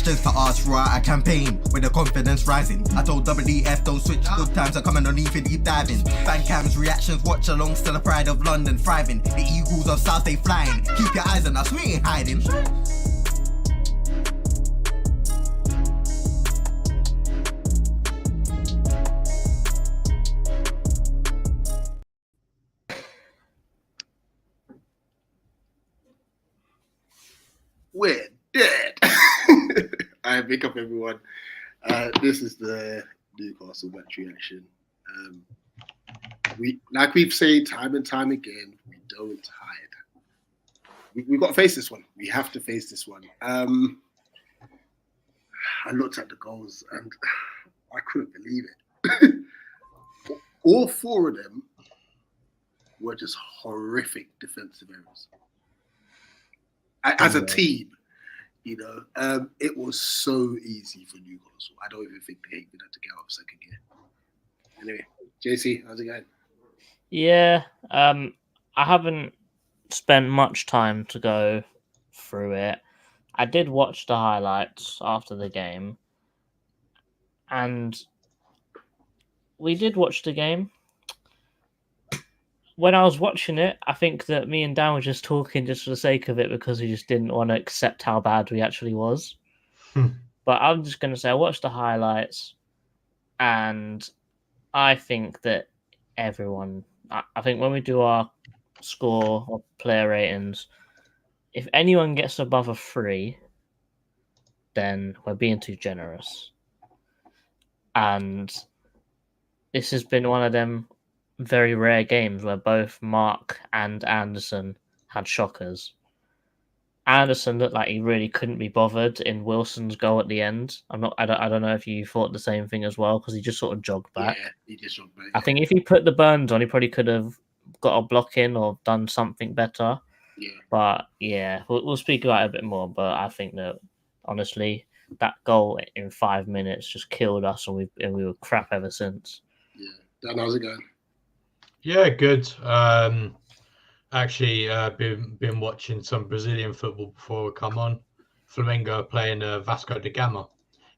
questions to ask throughout a campaign with the confidence rising. I told WDF don't switch, good times are coming on even deep diving. Fan cams, reactions, watch along, still the pride of London thriving. The Eagles of South, they flying. Keep your eyes on us, we ain't hiding. We're dead. I pick up everyone. This is the Newcastle match reaction. We've said time and time again, we don't hide. We've got to face this one. We have to face this one. I looked at the goals and I couldn't believe it. All four of them were just horrific defensive errors. As a team, you know, it was so easy for Newcastle. I don't even think they even had to get out of second gear. Anyway, JC, how's it going? Yeah, I haven't spent much time to go through it. I did watch the highlights after the game, and we did watch the game. When I was watching it, I think that me and Dan were just talking just for the sake of it because we just didn't want to accept how bad we actually was. But I'm just going to say I watched the highlights, and I think that everyone... I think when we do our score or player ratings, if anyone gets above a 3, then we're being too generous. And this has been one of them very rare games where both Mark and Anderson had shockers. Anderson looked like he really couldn't be bothered in Wilson's goal at the end. I don't know if you thought the same thing as well, because he just sort of jogged back. Yeah, he just jogged back. I think if he put the burns on, he probably could have got a block in or done something better. Yeah. But yeah, we'll speak about it a bit more. But I think that honestly, that goal in 5 minutes just killed us, and we were crap ever since. Yeah. Dan, how's it going? Yeah, good. Actually, been watching some Brazilian football before we come on. Flamengo are playing Vasco da Gama,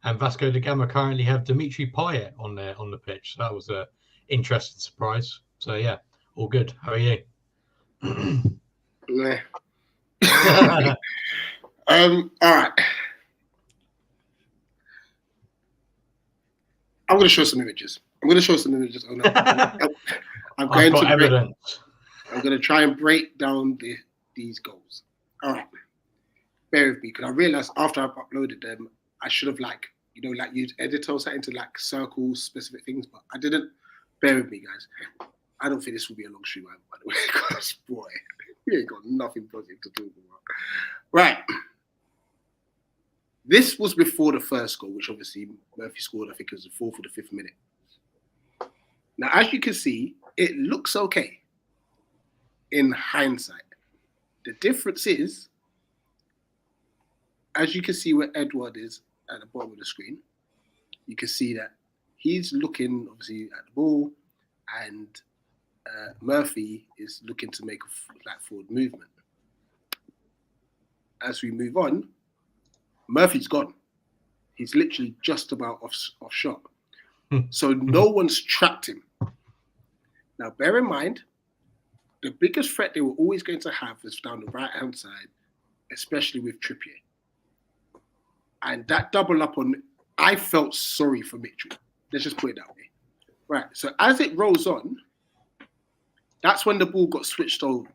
and Vasco da Gama currently have Dimitri Payet on the pitch. So that was an interesting surprise. So yeah, all good. How are you? Nah. All right. I'm going to show some images. Oh, no. I'm going to evidence. I'm going to try and break down these goals. All right. Bear with me, because I realized after I've uploaded them, I should have used editor or something to circle specific things, but I didn't. Bear with me, guys. I don't think this will be a long stream, by the way, because boy, we ain't got nothing positive to talk about. Right. This was before the first goal, which obviously Murphy scored. I think it was the 4th or the 5th minute. Now, as you can see, it looks okay in hindsight. The difference is, as you can see where Edward is at the bottom of the screen, you can see that he's looking obviously at the ball, and Murphy is looking to make a forward movement. As we move on, Murphy's gone. He's literally just about off shot. So no one's trapped him. Now, bear in mind, the biggest threat they were always going to have is down the right-hand side, especially with Trippier. And that double up on, I felt sorry for Mitchell. Let's just put it that way. Right, so as it rolls on, that's when the ball got switched over.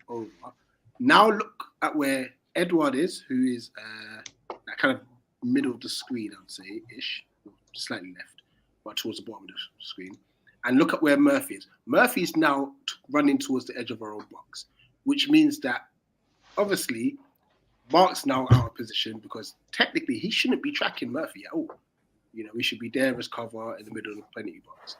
Now look at where Edward is, who is that kind of middle of the screen, I'd say, ish, slightly left, but towards the bottom of the screen. And look at where Murphy is. Murphy's now running towards the edge of our own box, which means that obviously Mark's now out of position, because technically he shouldn't be tracking Murphy at all. You know, we should be there as cover in the middle of the penalty box.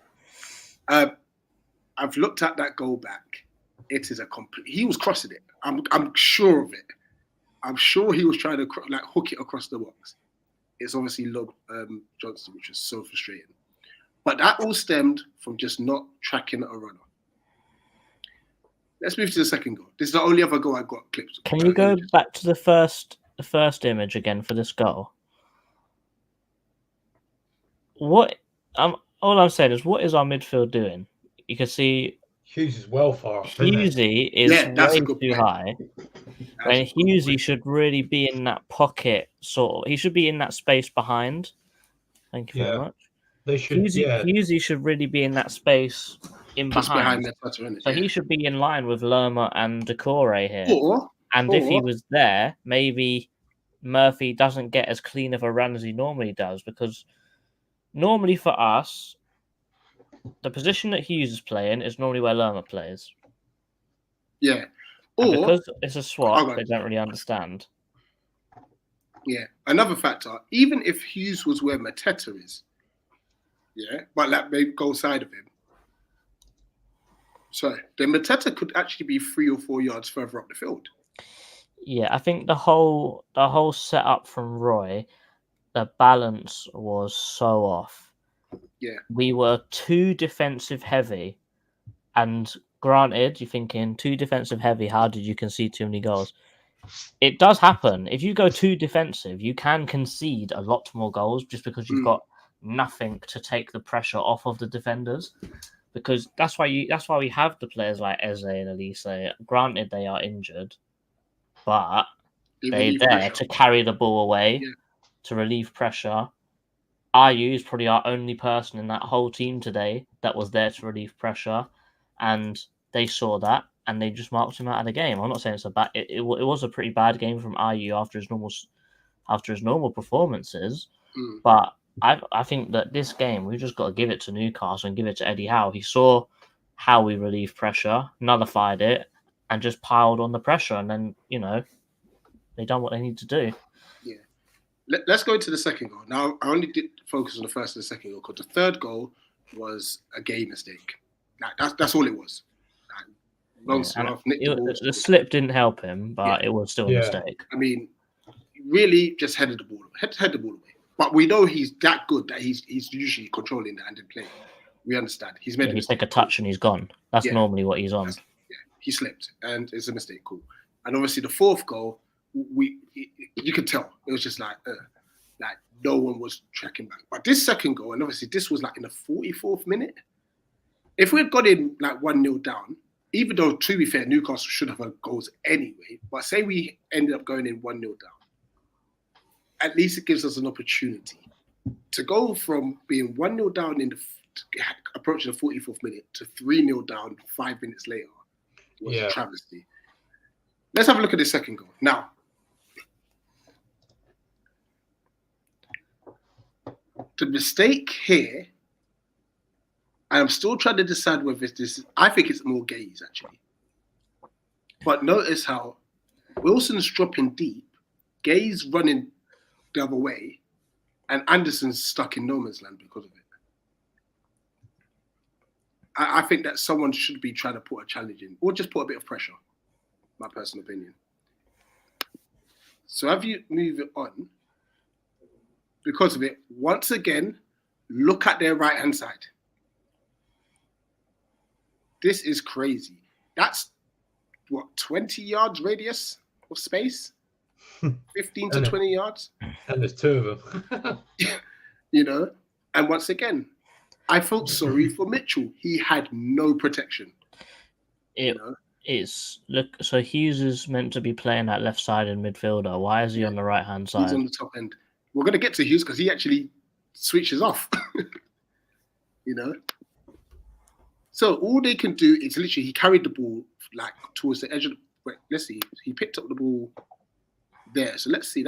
I've looked at that goal back. It is a complete. He was crossing it. I'm sure of it. I'm sure he was trying to hook it across the box. It's obviously lobbed Johnson, which was so frustrating. But that all stemmed from just not tracking a runner. Let's move to the second goal. This is the only other goal I've got clips. Can you go back to the first image again for this goal? what all I'm saying is, what is our midfield doing? You can see Hughes is well far up, isn't it? Hughesy is Yeah, that's a way good too point. high. That's When a good Hughesy point. should really be in that pocket, he should be in that space behind. Thank you very much. They should, Hughesy should really be in that space in Just behind. behind the touch, isn't it? So he should be in line with Lerma and Decore here. And if he or was there, maybe Murphy doesn't get as clean of a run as he normally does, because normally for us, the position that Hughes is playing is normally where Lerma plays. yeah, And or because it's a swap, they don't really understand. yeah. Another factor, even if Hughes was where Mateta is, yeah, but like maybe go side of him. So then Mateta could actually be 3 or 4 yards further up the field. Yeah, I think the whole setup from Roy, the balance was so off. Yeah. We were too defensive heavy. And granted, you're thinking too defensive heavy, how did you concede too many goals? It does happen. If you go too defensive, you can concede a lot more goals just because you've got nothing to take the pressure off of the defenders. Because that's why we have the players like Eze and Elise. Granted, they are injured, but they're there to carry the ball away, to relieve pressure. Ayew is probably our only person in that whole team today that was there to relieve pressure, and they saw that and they just marked him out of the game. I'm not saying it's a bad. It was a pretty bad game from Ayew after his normal performances, but I think that this game we've just got to give it to Newcastle and give it to Eddie Howe. He saw how we relieved pressure, nullified it, and just piled on the pressure, and then they done what they need to do. Yeah. Let's go into the second goal. Now, I only did focus on the first and the second goal because the third goal was a game mistake. That's all it was. The slip didn't help him, but it was still a mistake. I mean, really just headed the ball away. But we know he's that good that he's usually controlling that and then playing. We understand. He's made he's take a touch and he's gone. That's normally what he's on. He slipped and it's a mistake. Cool. And obviously the fourth goal, you could tell it was just like no one was tracking back. But this second goal, and obviously this was like in the 44th minute. If we had got in like 1-0 down, even though to be fair, Newcastle should have had goals anyway, but say we ended up going in 1-0 down, at least it gives us an opportunity to go from being 1-0 down approaching the 44th minute to 3-0 down 5 minutes later. It was a travesty. Let's have a look at the second goal. Now, the mistake here, and I'm still trying to decide whether this. I think it's more Gaze actually. But notice how Wilson's dropping deep, Gaze running the other way, and Anderson's stuck in no man's land because of it. I think that someone should be trying to put a challenge in, or just put a bit of pressure. My personal opinion. So have you move it on? Because of it, once again, look at their right-hand side. This is crazy. That's, 20 yards radius of space? 15 to 20 yards? And there's two of them. And once again, I felt sorry for Mitchell. He had no protection. So Hughes is meant to be playing that left-sided midfielder. Why is he on the right-hand side? He's on the top end. We're going to get to Hughes because he actually switches off. So all they can do is literally he carried the ball like towards the edge of the. Wait, let's see. He picked up the ball there. So let's see.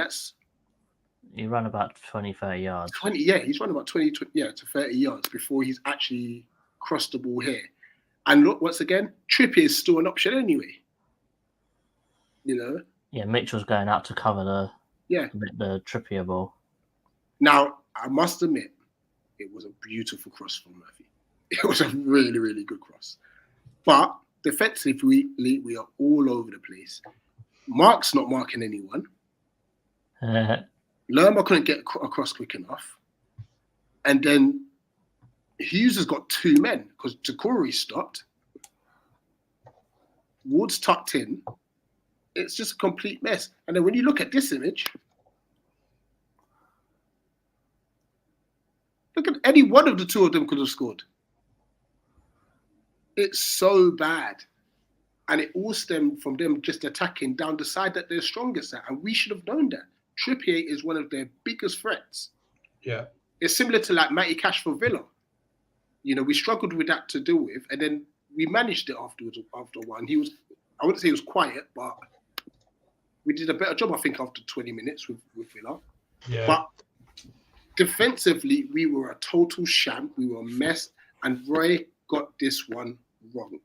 He ran about 20, 30 yards. 20, yeah. He's run about 20 to 30 yards before he's actually crossed the ball here. And look, once again, Trippier is still an option anyway. Yeah, Mitchell's going out to cover the Trippier ball. Now, I must admit, it was a beautiful cross from Murphy. It was a really, really good cross. But defensively, we are all over the place. Mark's not marking anyone. Lerma couldn't get across quick enough. And then Hughes has got two men because Takuri stopped. Ward's tucked in. It's just a complete mess. And then when you look at this image, Look at any one of the two of them could have scored. It's so bad. And it all stemmed from them just attacking down the side that they're strongest at. And we should have known that. Trippier is one of their biggest threats. Yeah. It's similar to like Matty Cash for Villa. You know, we struggled with that to deal with. And then we managed it afterwards. After one, I wouldn't say he was quiet, but we did a better job, I think, after 20 minutes with Villa. Yeah. But defensively, we were a total sham. We were a mess. And Roy got this one wrong.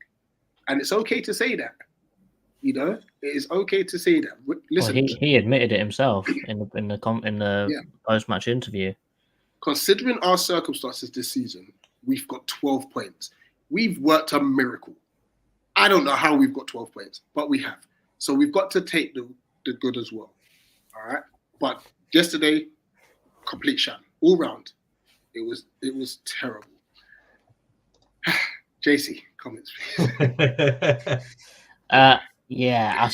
And it's okay to say that. You know, it is okay to say that. Listen, well, he admitted it himself in the post-match interview. Considering our circumstances this season, we've got 12 points. We've worked a miracle. I don't know how we've got 12 points, but we have. So we've got to take the good as well. All right. But yesterday, complete sham all round. It was terrible. JC, comments, please. Yeah, I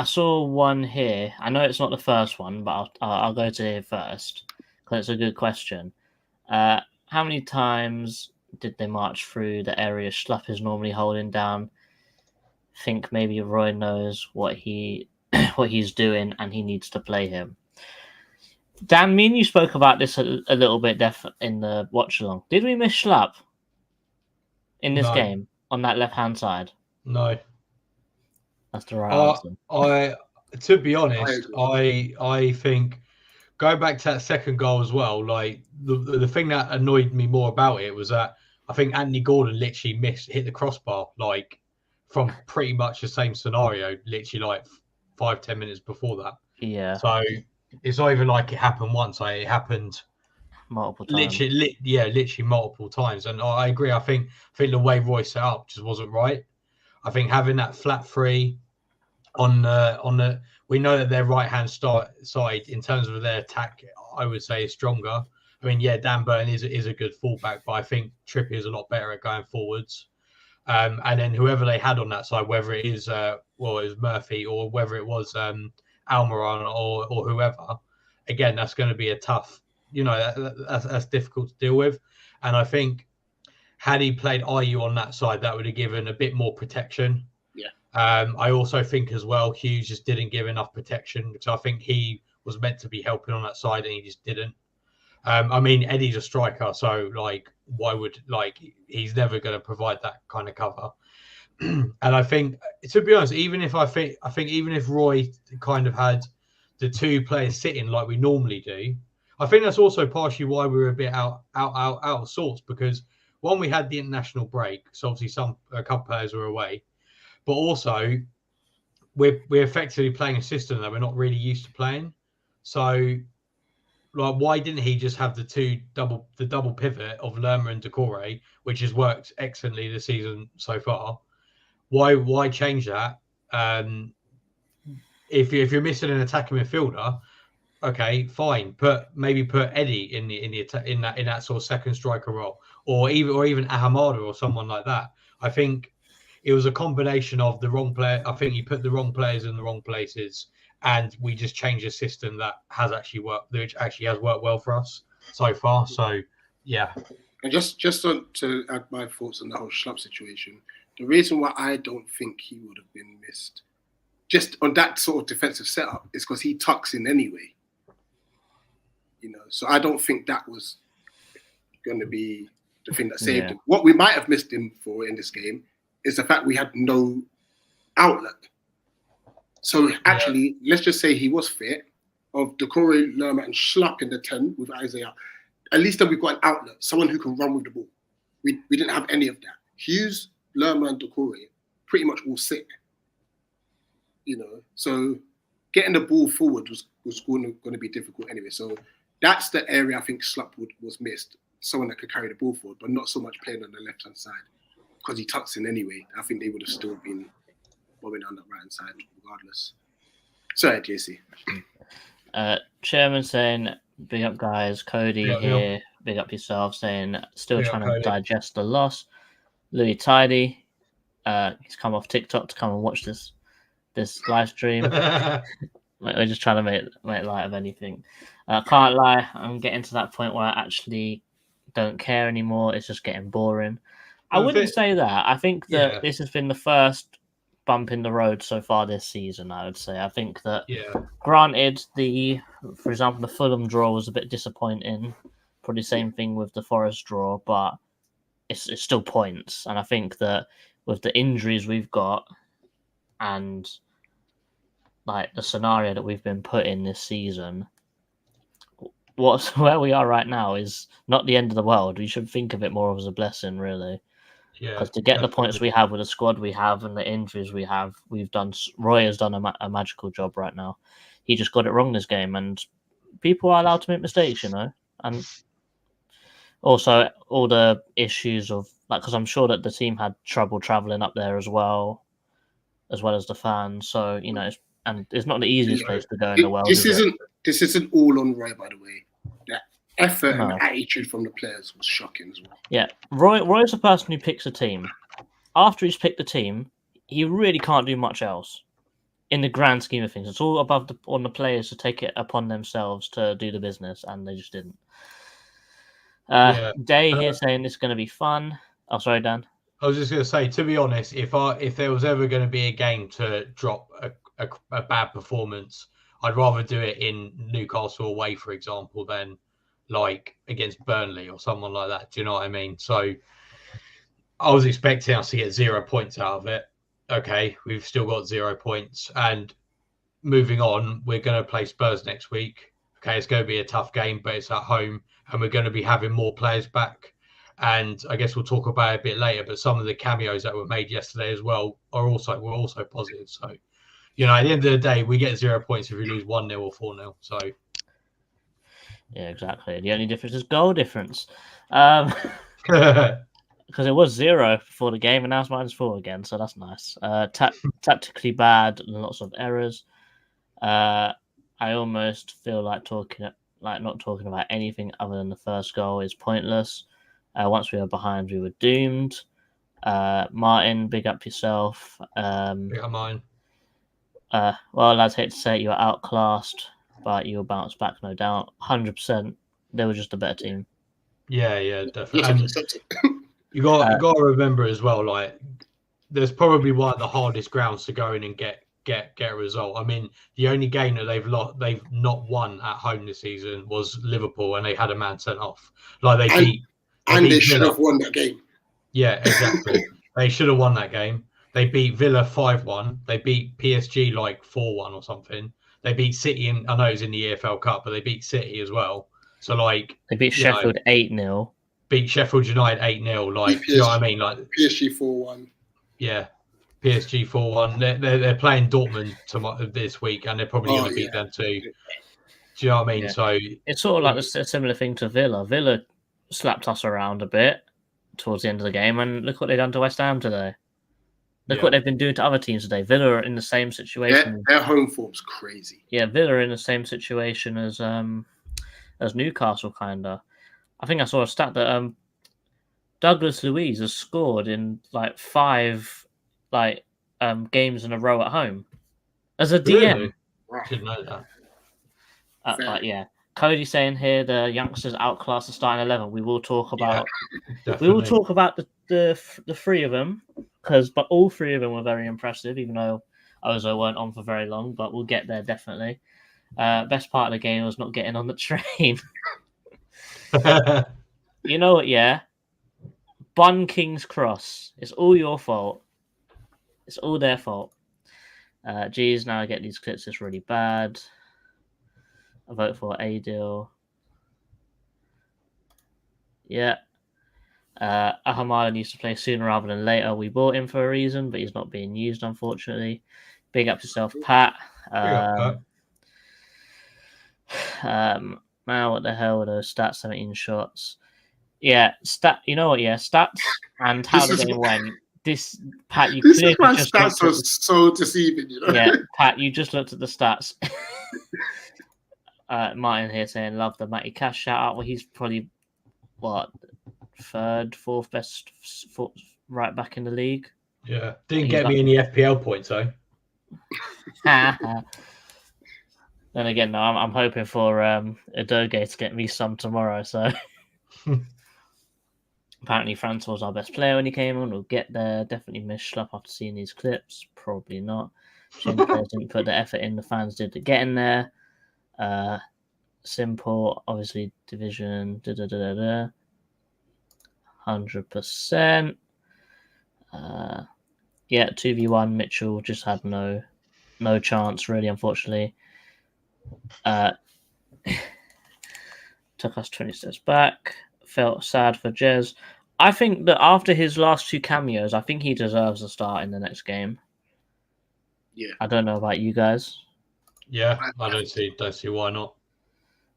saw one here. I know it's not the first one, but I'll go to it first because it's a good question. How many times did they march through the area Schlupp is normally holding down? Think maybe Roy knows what he's doing and he needs to play him. Dan, me and you spoke about this a little bit in the watch along. Did we miss Schlupp in this game on that left hand side? No. That's the right answer. To be honest, I think going back to that second goal as well, like the thing that annoyed me more about it was that I think Anthony Gordon literally hit the crossbar, like from pretty much the same scenario, literally like 5-10 minutes before that. Yeah. So it's not even like it happened once. Like it happened multiple times. Literally multiple times. And I agree. I think the way Roy set up just wasn't right. I think having that flat three on the we know that their right hand side in terms of their attack, I would say is stronger. I mean, yeah, Dan Burton is a good fullback, but I think Trippier is a lot better at going forwards. And then whoever they had on that side, whether it is it was Murphy or whether it was Almiron or whoever, again, that's going to be a tough, that's difficult to deal with. And I think had he played Ayew on that side, that would have given a bit more protection. Yeah. I also think as well, Hughes just didn't give enough protection because I think he was meant to be helping on that side and he just didn't. I mean, Eddie's a striker, so he's never going to provide that kind of cover. And I think, to be honest, even if Roy kind of had the two players sitting like we normally do, I think that's also partially why we were a bit out of sorts because one, we had the international break, so obviously a couple players were away, but also we're effectively playing a system that we're not really used to playing. So, like, why didn't he just have the double pivot of Lerma and Decore, which has worked excellently this season so far? Why change that? If you're missing an attacking midfielder, okay, fine. Maybe put Eddie in that sort of second striker role, or even Ahamada or someone like that. I think it was a combination of the wrong player. I think he put the wrong players in the wrong places, and we just changed a system that has actually worked, which actually has worked well for us so far. So, yeah. And just to add my thoughts on the whole Schlupp situation, the reason why I don't think he would have been missed, just on that sort of defensive setup, is because he tucks in anyway. So I don't think that was going to be the thing that saved him. What we might have missed him for in this game is the fact we had no outlet. So actually, let's just say he was fit, of Decore, Lerma and Schlupp in the 10 with Isaiah. At least then we've got an outlet, someone who can run with the ball. We didn't have any of that. Hughes, Lerma and Decore pretty much all sit. So getting the ball forward was going to be difficult anyway. So that's the area I think Schlupp was missed. Someone that could carry the ball forward, but not so much playing on the left-hand side. Because he tucks in anyway. I think they would have still been bombing on the right-hand side regardless. Sorry, JC. Chairman saying, big up guys. Cody here, big up yourself, saying still Big trying up, to Cody. digest the loss. Louis Tidy, he's come off TikTok to come and watch this live stream. We're just trying to make light of anything. Can't lie, I'm getting to that point where I actually don't care anymore. It's just getting boring. I Well, wouldn't say that. I think that Yeah. this has been the first bump in the road so far this season, I would say. I think that, granted, for example, the Fulham draw was a bit disappointing. Probably same thing with the Forest draw, but it's still points. And I think that with the injuries we've got and like the scenario that we've been put in this season, where we are right now is not the end of the world. We should think of it more as a blessing, really. Because to get the points we have with the squad we have and the injuries we have, Roy has done a magical job right now. He just got it wrong this game, and people are allowed to make mistakes, and also all the issues of because I'm sure that the team had trouble traveling up there as well as the fans. So it's not the easiest place to go in the world. This isn't all on Roy, by the way. The effort and attitude from the players was shocking as well. Yeah, Roy's the person who picks a team. After he's picked the team, he really can't do much else. In the grand scheme of things, it's all on the players to take it upon themselves to do the business, and they just didn't. Day here saying it's going to be fun. Oh, sorry, Dan. I was just going to say, to be honest, if there was ever going to be a game to drop a bad performance, I'd rather do it in Newcastle away, for example, than like against Burnley or someone like that. Do you know what I mean? So I was expecting us to get 0 points out of it. Okay, we've still got 0 points. And moving on, we're going to play Spurs next week. Okay, it's going to be a tough game, but it's at home, and we're going to be having more players back. And I guess we'll talk about it a bit later, but some of the cameos that were made yesterday as well were also positive. So, at the end of the day, we get 0 points if we lose 1-0 or 4-0. So, yeah, exactly. The only difference is goal difference. Because it was 0 before the game, and now it's -4 again, so that's nice. Tactically bad and lots of errors. I almost feel like not talking about anything other than the first goal is pointless. Once we were behind, we were doomed. Martin, big up yourself. big up mine. Well, lads, hate to say it, you were outclassed, but you will bounce back, no doubt. 100%. They were just a better team. Yeah, definitely. You got to remember as well, like there's probably one of the hardest grounds to go in and get a result. I mean, the only game that they've not won at home this season was Liverpool, and they had a man sent off. Like they should have won that game. Yeah, exactly. They should have won that game. They beat Villa 5-1. They beat PSG like 4-1 or something. They beat City, I know it was in the EFL Cup, but they beat City as well. So like they beat Sheffield 8-0. Beat Sheffield United 8-0. Like, do you know what I mean? Like PSG 4-1. Yeah, PSG 4-1. They're playing Dortmund this week, and they're probably going to beat them too. Do you know what I mean? Yeah. So it's sort of like a similar thing to Villa. Villa slapped us around a bit towards the end of the game, and look what they've done to West Ham today. Look what they've been doing to other teams today. Villa are in the same situation. Their home form's crazy. Yeah, Villa are in the same situation as Newcastle, kind of. I think I saw a stat that Douglas Luiz has scored in like 5 games in a row at home as a DM. Really? Didn't know that. But yeah, Cody saying here the youngsters outclass the starting 11. We will talk about the 3 of them but all 3 of them were very impressive, even though Ozo weren't on for very long. But we'll get there definitely. Best part of the game was not getting on the train. You know what? Yeah, Bun King's Cross. It's all your fault. It's all their fault. Geez, now I get these clips. It's really bad. I vote for Adil. Yeah. Ahamada needs to play sooner rather than later. We bought him for a reason, but he's not being used, unfortunately. Big up yourself, Pat. Man, what the hell were those stats? 17 shots. Yeah, you know what? Yeah, stats and how the game went. This, Pat, you clearly just stats are so deceiving, you know? Yeah, Pat, you just looked at the stats. Martin here saying, love the Matty Cash shout out. Well, he's probably, 3rd, 4th best right back in the league. Yeah, didn't get me any FPL points, though. Then again, no, I'm hoping for Adoge to get me some tomorrow. So Apparently, France was our best player when he came on. We'll get there. Definitely missed Schlupp after seeing these clips. Probably not. Shame the players didn't put the effort in. The fans did to get in there. Simple, obviously, division. 100%. Yeah, 2v1. Mitchell just had no chance, really, unfortunately. Took us 20 steps back. Felt sad for Jez. I think that after his last 2 cameos, I think he deserves a start in the next game. Yeah. I don't know about you guys. Yeah, I don't see why not.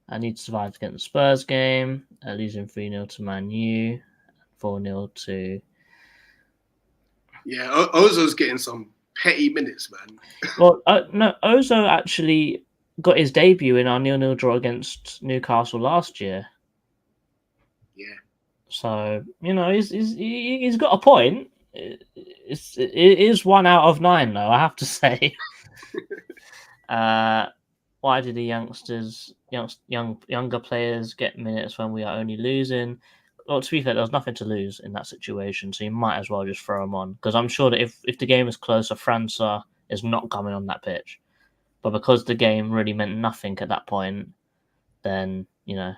I need to survive against the Spurs game. Losing 3-0 to Man U. 4-0 to... Yeah, Ozo's getting some petty minutes, man. Well, no, Ozo actually got his debut in our 0-0 draw against Newcastle last year. Yeah. So, you know, he's got a point. It is 1 out of 9, though, I have to say. Why do the younger players get minutes when we are only losing? Well, to be fair, there's nothing to lose in that situation, so you might as well just throw them on. Because I'm sure that if the game is closer, França is not coming on that pitch. But because the game really meant nothing at that point, then, you know,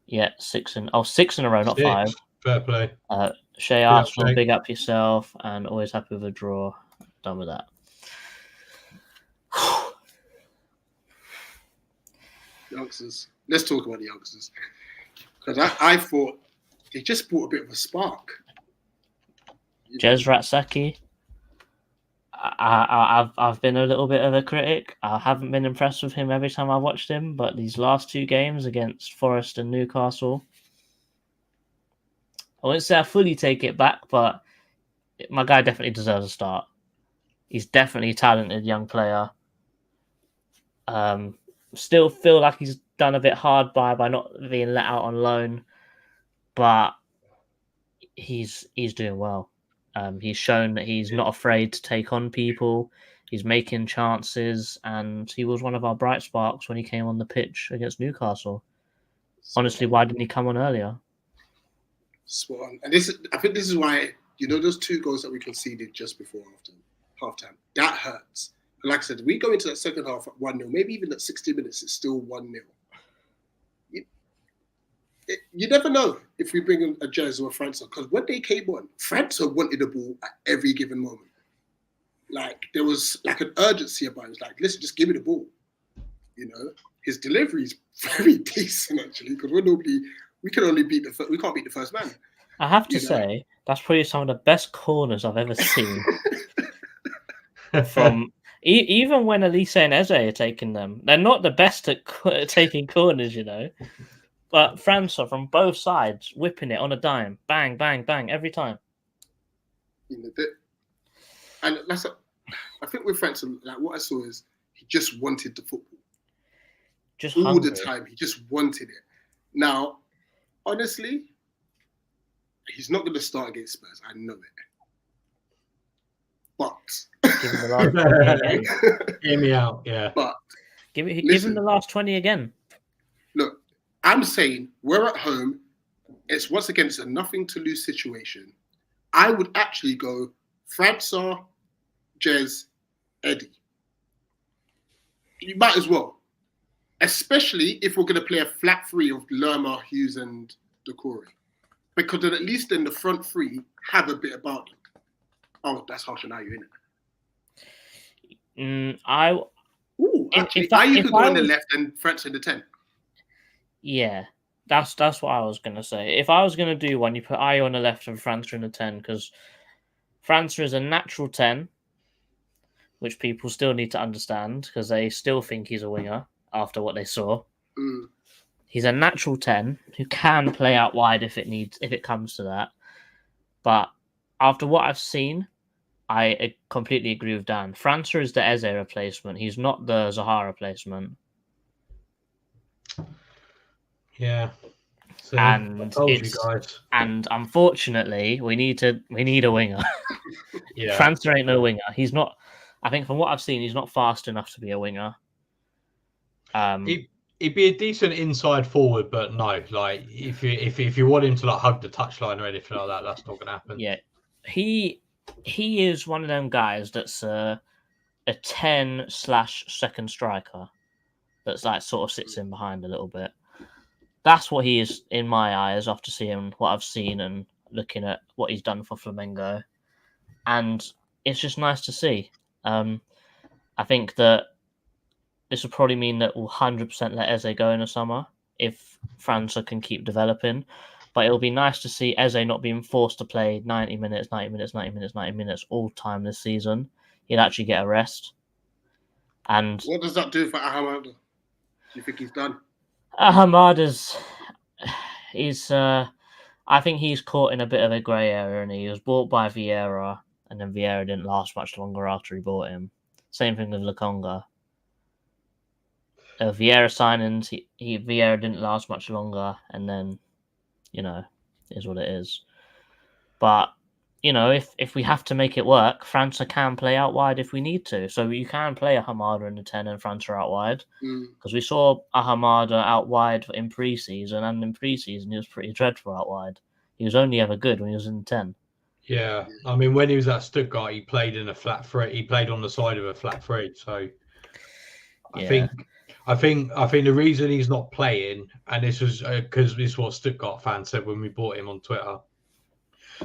yeah, 6 in a row, not 5. Fair play. Shea Arsenal, big up yourself, and always happy with a draw. Done with that. Youngsters. Let's talk about the youngsters. Because I thought they just brought a bit of a spark. Jez Ratsaki. I've been a little bit of a critic. I haven't been impressed with him every time I watched him, but these last 2 games against Forest and Newcastle, I wouldn't say I fully take it back, but my guy definitely deserves a start. He's definitely a talented young player. Still feel like he's done a bit hard by not being let out on loan, but he's doing well. He's shown that he's not afraid to take on people. He's making chances, and he was one of our bright sparks when he came on the pitch against Newcastle. Honestly, why didn't he come on earlier? Spot on. And I think this is why, you know, those 2 goals that we conceded just before halftime, that hurts. And like I said, we go into that second half at 1-0, maybe even at 60 minutes, it's still 1-0. You never know if we bring in a Jez or a França, because when they came on, França wanted the ball at every given moment. Like, there was like an urgency about it. It was like, listen, just give me the ball. You know, his delivery is very decent, actually, because we can't beat the first man. I have to say, that's probably some of the best corners I've ever seen. From even when Elise and Eze are taking them, they're not the best at taking corners, you know. But França from both sides, whipping it on a dime, bang, bang, bang, every time. You know, and I think with França, like what I saw is he just wanted the football. Just all hungry. The time, he just wanted it. Now, honestly, he's not going to start against Spurs. I know it. But give him the last 20 again. Hear me out, yeah. But give him the last 20 again. Look, I'm saying we're at home. It's once again, it's a nothing to lose situation. I would actually go França, Jez, Eddie. You might as well. Especially if we're going to play a flat 3 of Lerma, Hughes, and Decore. Because then at least then the front 3 have a bit about them. Oh, that's harsh on you, isn't it? Actually, you could go on the left and França in the 10. Yeah, that's what I was going to say. If I was going to do one, you put Ayo on the left and França in the 10, because França is a natural 10, which people still need to understand, because they still think he's a winger after what they saw. Mm. He's a natural 10 who can play out wide if it comes to that. But after what I've seen, I completely agree with Dan. França is the Eze replacement. He's not the Zaha replacement. Yeah. So, and unfortunately, we need a winger. Yeah. França ain't no winger. He's not. I think from what I've seen, he's not fast enough to be a winger. He he'd be a decent inside forward, but no, like if you want him to like hug the touchline or anything like that, that's not going to happen. Yeah, he is one of them guys that's a 10/second striker that's like sort of sits in behind a little bit. That's what he is in my eyes after seeing what I've seen and looking at what he's done for Flamengo, and it's just nice to see. I think that this will probably mean that we'll 100% let Eze go in the summer if França can keep developing. But it'll be nice to see Eze not being forced to play 90 minutes all time this season. He'll actually get a rest. And what does that do for Ahmad? Do you think he's done? Ahmad I think he's caught in a bit of a grey area, and he was bought by Vieira, and then Vieira didn't last much longer after he bought him. Same thing with Lukonga. Vieira signings, Vieira didn't last much longer, and then, is what it is. But, if we have to make it work, França can play out wide if we need to. So you can play a Hamada in the 10 and França out wide. Because we saw a Hamada out wide in pre-season, and in pre-season he was pretty dreadful out wide. He was only ever good when he was in the 10. Yeah, I mean, when he was at Stuttgart, he played in a flat three. He played on the side of a flat three. So I think the reason he's not playing, and this was because this is what Stuttgart fans said when we bought him on Twitter.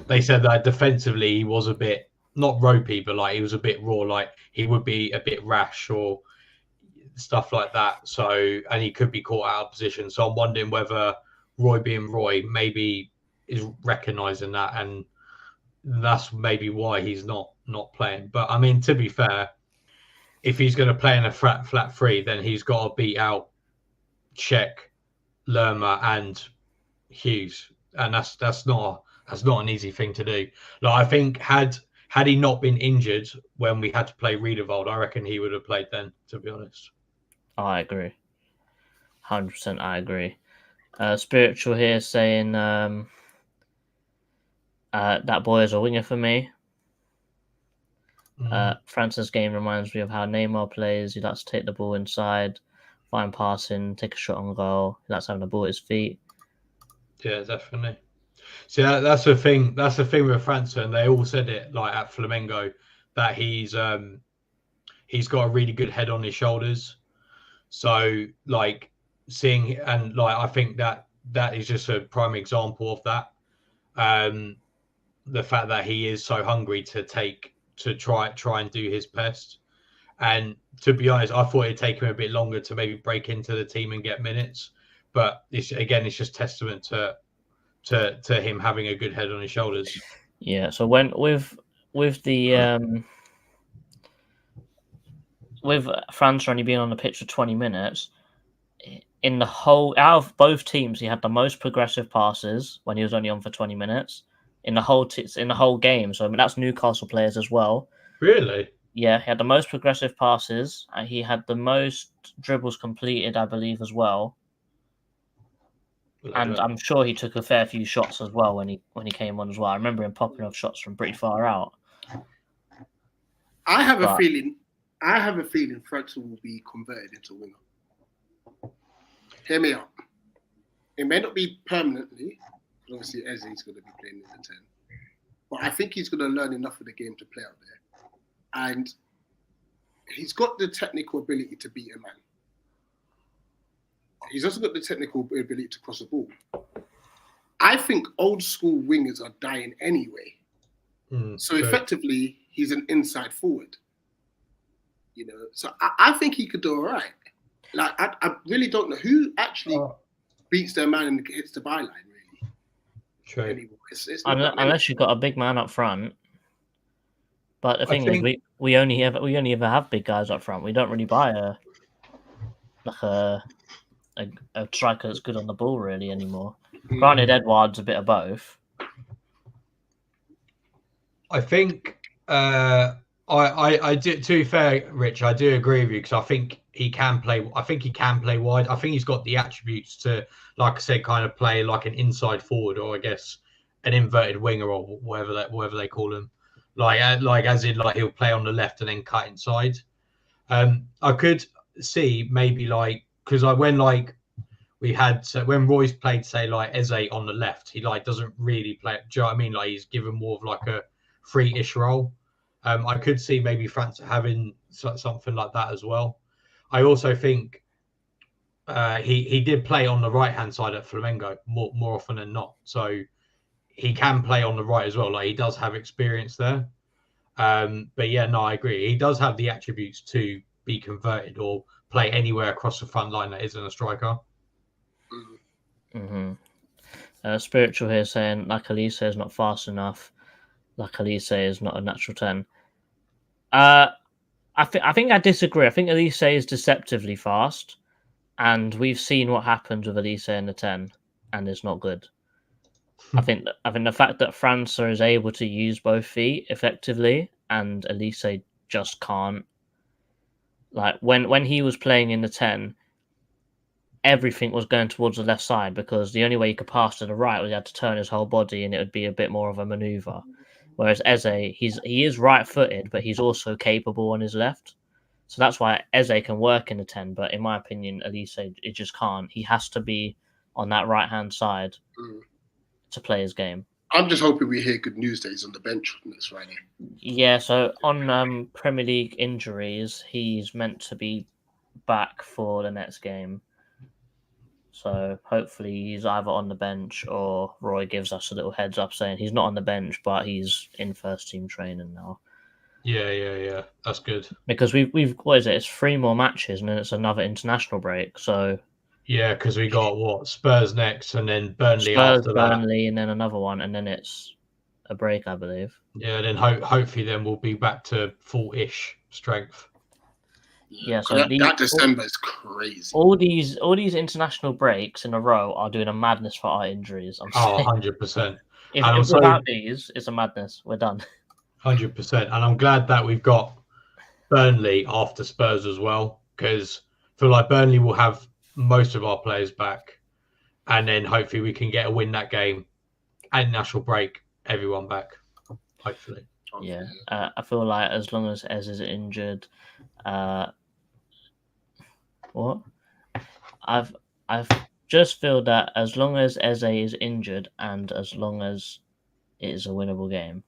They said that defensively he was a bit not ropey, but like he was a bit raw. Like he would be a bit rash or stuff like that. So, and he could be caught out of position. So I'm wondering whether Roy being Roy maybe is recognising that, and that's maybe why he's not playing. But I mean, to be fair, if he's going to play in a flat three, then he's got to beat out Cech, Lerma, and Hughes, and that's not an easy thing to do. Like I think had he not been injured when we had to play Riedewald, I reckon he would have played then. To be honest, I agree, 100%. I agree. Spiritual here saying that boy is a winger for me. France's game reminds me of how Neymar plays. He likes to take the ball inside, find passing, take a shot on goal. He likes having the ball at his feet. Yeah, definitely. See, that's the thing. That's the thing with France, and they all said it like at Flamengo that he's got a really good head on his shoulders. So like seeing and like I think that is just a prime example of that. The fact that he is so hungry to try and do his best. And to be honest, I thought it'd take him a bit longer to maybe break into the team and get minutes. But it's just testament to him having a good head on his shoulders. Yeah. So when with France only being on the pitch for 20 minutes, in the whole out of both teams, he had the most progressive passes when he was only on for 20 minutes. In the whole game, so I mean that's Newcastle players as well. Really? Yeah, he had the most progressive passes, and he had the most dribbles completed, I believe, as well. And I'm sure he took a fair few shots as well when he came on as well. I remember him popping off shots from pretty far out. I have a feeling França will be converted into a winger. Hear me out. It may not be permanently. Obviously, Eze is going to be playing in the 10. But I think he's going to learn enough of the game to play out there. And he's got the technical ability to beat a man. He's also got the technical ability to cross the ball. I think old school wingers are dying anyway. So effectively, he's an inside forward. So I think he could do all right. Like, I really don't know who actually beats their man and hits the byline. True. Anymore. It's unless you've got a big man up front. But the thing is, we only ever have big guys up front. We don't really buy a striker that's good on the ball really anymore. Granted, Edouard's a bit of both. I think I do. To be fair, Rich, I do agree with you because I think he can play. I think he can play wide. I think he's got the attributes to, like I said, kind of play like an inside forward, or I guess an inverted winger, or whatever they call him. Like as in like he'll play on the left and then cut inside. I could see maybe like because when Roy's played, say, like Eze on the left, he like doesn't really play. Do you know what I mean? Like he's given more of like a free-ish role. I could see maybe France having something like that as well. I also think he did play on the right-hand side at Flamengo more often than not. So he can play on the right as well. Like he does have experience there. But yeah, no, I agree. He does have the attributes to be converted or play anywhere across the front line that isn't a striker. Mm-hmm. Spiritual here saying Lakalise is not fast enough. Lakalise is not a natural 10. I think I disagree. I think Elise is deceptively fast, and we've seen what happens with Elise in the 10, and it's not good. I think the fact that França is able to use both feet effectively, and Elise just can't. Like when he was playing in the 10, everything was going towards the left side because the only way he could pass to the right was he had to turn his whole body, and it would be a bit more of a maneuver. Whereas Eze, he is right-footed, but he's also capable on his left. So that's why Eze can work in the 10. But in my opinion, Elise, it just can't. He has to be on that right-hand side to play his game. I'm just hoping we hear good news that he's on the bench next Friday. Yeah, so on Premier League injuries, he's meant to be back for the next game. So hopefully he's either on the bench or Roy gives us a little heads up saying he's not on the bench, but he's in first team training now. Yeah. That's good. Because we've what is it? It's 3 more matches and then it's another international break. So yeah, because we got Spurs next and then Burnley Spurs, after that. Burnley, and then another one, and then it's a break, I believe. Yeah, then hopefully then we'll be back to full-ish strength. Yeah, so that December is crazy. All these international breaks in a row are doing a madness for our injuries. I'm saying. 100%. If without these, it's a madness. We're done. 100%. And I'm glad that we've got Burnley after Spurs as well, because I feel like Burnley will have most of our players back, and then hopefully we can get a win that game. And national break, everyone back, hopefully. Yeah, I feel like as long as Ez is injured, what? I've just feel that as long as Eze is injured and as long as it is a winnable game,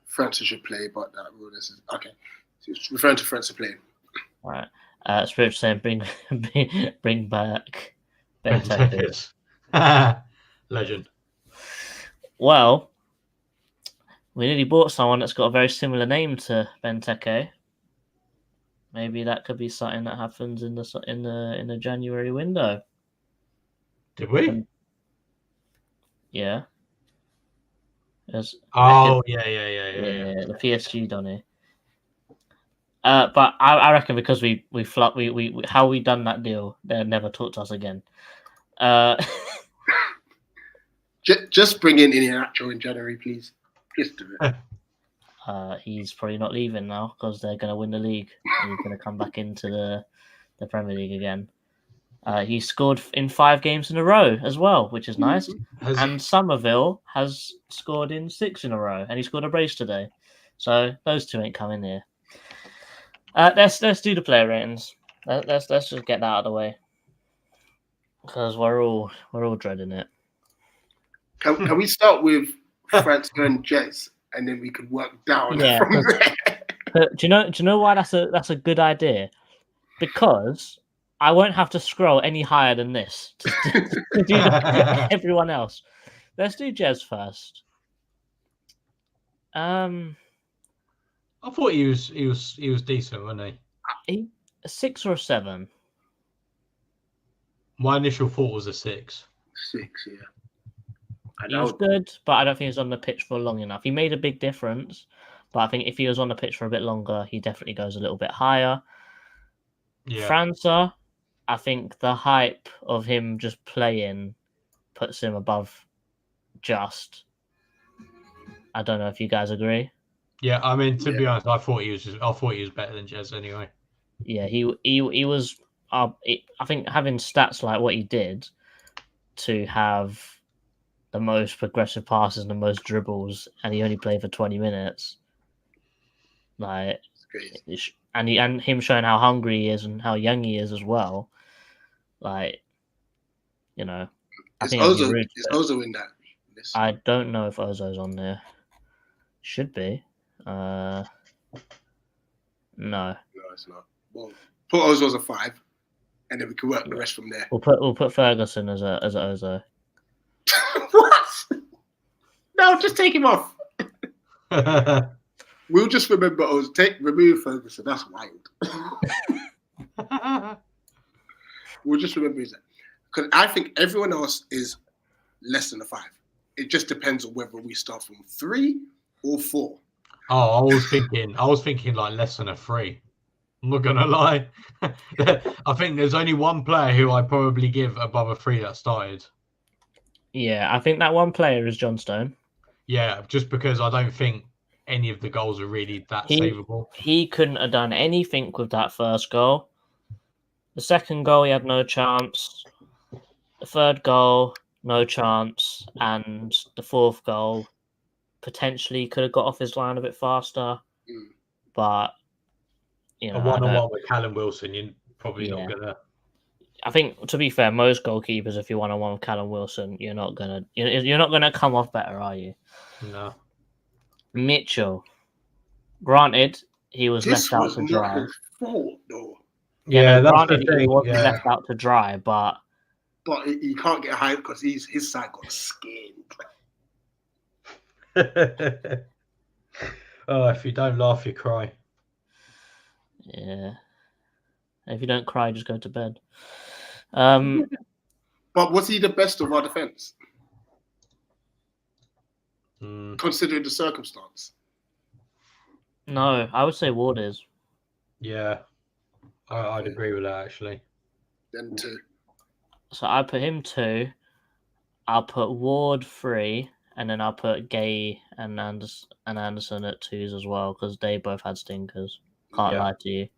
Francis should play, but that rule is okay. So it's referring to Francis playing. All right. Spirit saying bring back Benteke. Legend. Well, we nearly bought someone that's got a very similar name to Benteke. Maybe that could be something that happens in the January window. Did we? Yeah. Yeah. The PSG Donny. But I reckon because we how we done that deal, they'll never talk to us again. Just bring in Iheanacho in January, please. Just do it. He's probably not leaving now because they're going to win the league. And he's going to come back into the Premier League again. He scored in 5 games in a row as well, which is nice. And Somerville has scored in 6 in a row, and he scored a brace today. So those 2 ain't coming here. Let's do the player ratings. Let's just get that out of the way because we're all dreading it. Can we start with France and Jets, and then we could work down from there? Do you know why that's a good idea? Because I won't have to scroll any higher than this to do everyone else. Let's do Jez first. I thought he was decent, wasn't he? A 6 or a 7. My initial thought was a 6. 6, yeah. He was good, but I don't think he was on the pitch for long enough. He made a big difference, but I think if he was on the pitch for a bit longer, he definitely goes a little bit higher. Yeah. França, I think the hype of him just playing puts him above just. I don't know if you guys agree. Yeah, I mean, to be honest, I thought he was better than Jez anyway. Yeah, he was. I think having stats like what he did to have the most progressive passes and the most dribbles, and he only played for 20 minutes. Like, and him showing how hungry he is and how young he is as well. Like, you know, I Is think it'd be Ozo, rude. is Ozo in that list? I don't know if Ozo's on there. Should be. No. No, it's not. Well, put Ozo as a 5, and then we can work the rest from there. We'll put Ferguson as a Ozo. What? No, just take him off. We'll just remember Ozo. Remove Ferguson. That's wild. We'll just remember his. Because I think everyone else is less than a 5. It just depends on whether we start from 3 or 4. Oh, I was thinking like less than a 3. I'm not gonna lie. I think there's only one player who I probably give above a 3 that started. Yeah, I think that one player is John Stone. Yeah, just because I don't think any of the goals are really that savable. He couldn't have done anything with that first goal. The second goal, he had no chance. The third goal, no chance. And the fourth goal, potentially could have got off his line a bit faster. But, you know, a one-on-one with Callum Wilson, you're probably not going to... I think, to be fair, most goalkeepers, if you're one-on-one with Callum Wilson, you're not gonna come off better, are you? No. Mitchell, granted, he was left out to dry. His fault, though. Yeah, no, granted, he wasn't left out to dry, but he can't get high because his side got skinned. Oh, if you don't laugh, you cry. Yeah. If you don't cry, just go to bed. But was he the best of our defense? Considering the circumstance. No, I would say Ward is. Yeah, I'd agree with that, actually. Then 2. So I put him 2. I'll put Ward 3, and then I'll put Gay and Anderson at 2s as well, because they both had stinkers. Can't lie to you.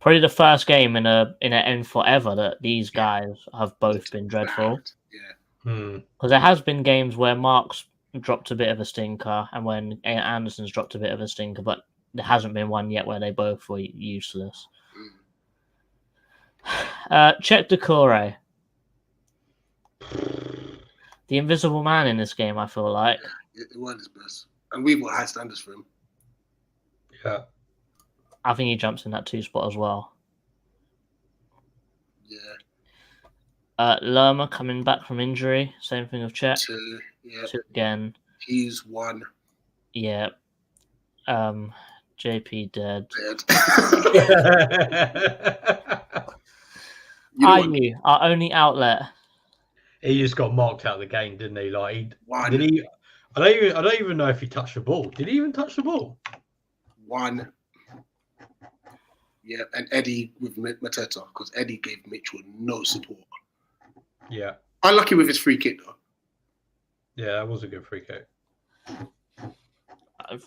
Probably the first game in a end forever that these guys have both been dreadful. Yeah. Because there has been games where Mark's dropped a bit of a stinker and when Anderson's dropped a bit of a stinker, but there hasn't been one yet where they both were useless. Check Decore. The invisible man in this game, I feel like. Yeah, it was his best. And we've got high standards for him. Yeah. I think he jumps in that 2 spot as well. Yeah. Lerma coming back from injury. Same thing with Chet. 2. Yeah. 2 again. He's 1. Yeah. JP dead. IU, our only outlet. He just got marked out of the game, didn't he? Like, did he? I don't even know if he touched the ball. Did he even touch the ball? 1. Yeah, and Eddie with Mateta, because Eddie gave Mitchell no support. Yeah. Unlucky with his free kick, though. Yeah, that was a good free kick.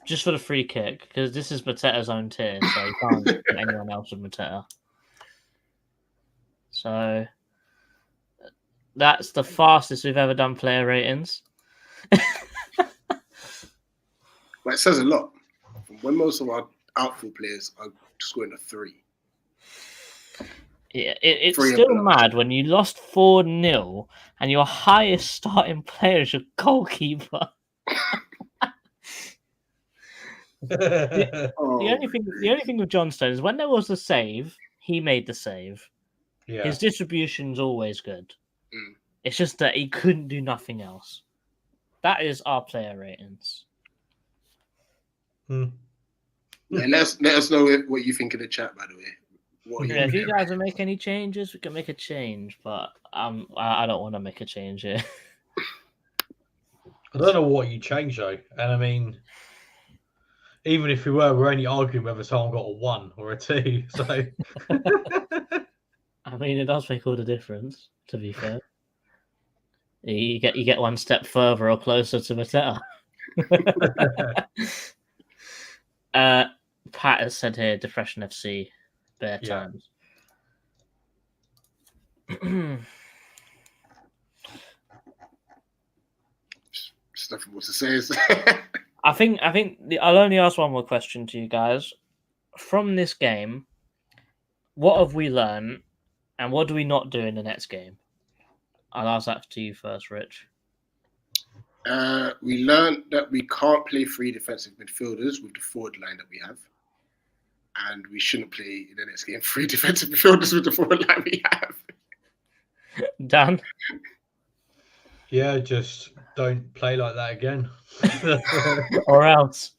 Just for the free kick, because this is Mateta's own tier, so you can't get anyone else with Mateta. So that's the fastest we've ever done player ratings. But it says a lot. When most of our outfield players are scoring a 3. Yeah, it's still mad when you lost 4-0 and your highest starting player is your goalkeeper. The only thing with Johnstone is when there was a save, he made the save. Yeah. His distribution's always good. It's just that he couldn't do nothing else. That is our player ratings. Yeah, let us know what you think in the chat, by the way. If you guys will make any changes, we can make a change, but I don't want to make a change here. I don't know what you change though, and I mean, even if we're only arguing whether someone got a 1 or a 2. So, I mean, it does make all the difference. To be fair, you get one step further or closer to Mateta. Pat has said here, Depression FC, bare times. There's nothing more to say. I think I'll only ask one more question to you guys. From this game, what have we learned, and what do we not do in the next game? I'll ask that to you first, Rich. We learned that we can't play 3 defensive midfielders with the forward line that we have. And we shouldn't play in the next game 3 defensive midfielders with the forward line we have. Dan? Yeah, just don't play like that again. Or else.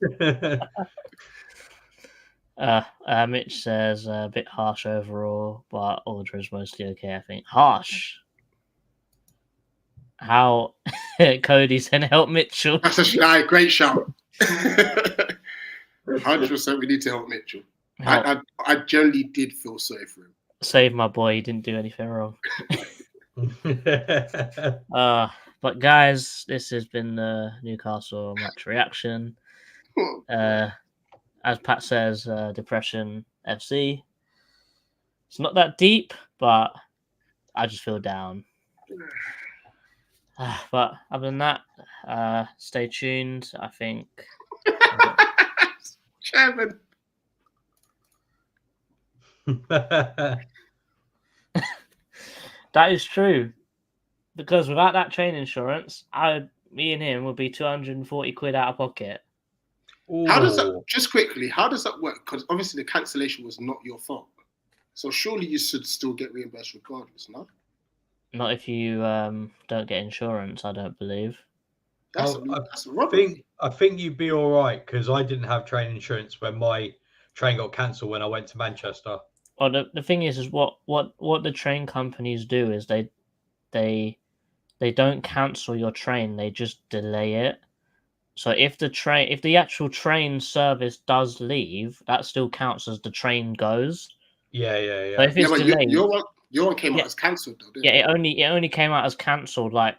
Mitch says a bit harsh overall, but order is mostly okay, I think. Harsh. How Cody said help Mitchell. That's a great shout. 100% we need to help Mitchell. I generally did feel sorry for him. Save my boy, he didn't do anything wrong. But guys, this has been the Newcastle match reaction. As Pat says, depression FC. It's not that deep, but I just feel down. But other than that, stay tuned. I think. Chairman. That is true. Because without that train insurance, me and him would be 240 quid out of pocket. How does that, just quickly, how does that work? Because obviously the cancellation was not your fault. So surely you should still get reimbursed regardless, no? Not if you don't get insurance, I don't believe. That's a robbery. I think you'd be all right because I didn't have train insurance when my train got cancelled when I went to Manchester. Well, the thing is what the train companies do is they don't cancel your train, they just delay it. So if the actual train service does leave, that still counts as the train goes. Yeah. So if it's delayed, your one came out as cancelled though, didn't it only came out as cancelled like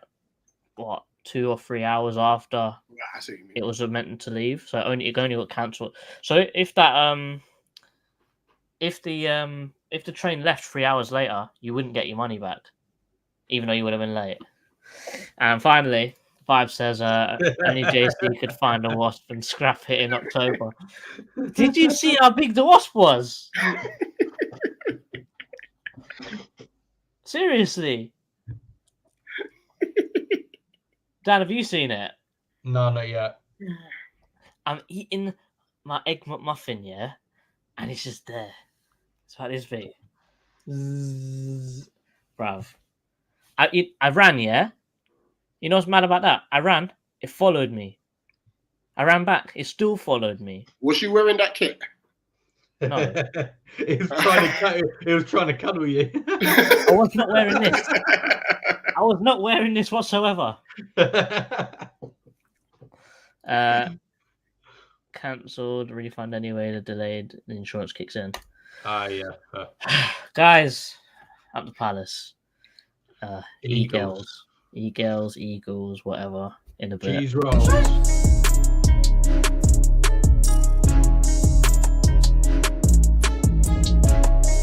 what 2 or 3 hours after I see what you mean. it was meant to leave. So it only got cancelled. So if that if the train left 3 hours later, you wouldn't get your money back, even though you would have been late. And finally, Vibe says only JC could find a wasp and scrap it in October. Did you see how big the wasp was? Seriously. Dan, have you seen it? No, not yet. I'm eating my egg McMuffin, yeah, and it's just there. It's like this big. Bruv. I ran, yeah? You know what's mad about that? I ran, it followed me. I ran back, it still followed me. Was she wearing that kit? No. It was trying to cuddle you. I was not wearing this. I was not wearing this whatsoever. Cancelled, refund anyway, the delayed, the insurance kicks in. Yeah. Guys, at the Palace. Eagles, Eagles, whatever, in a bit. cheese rolls.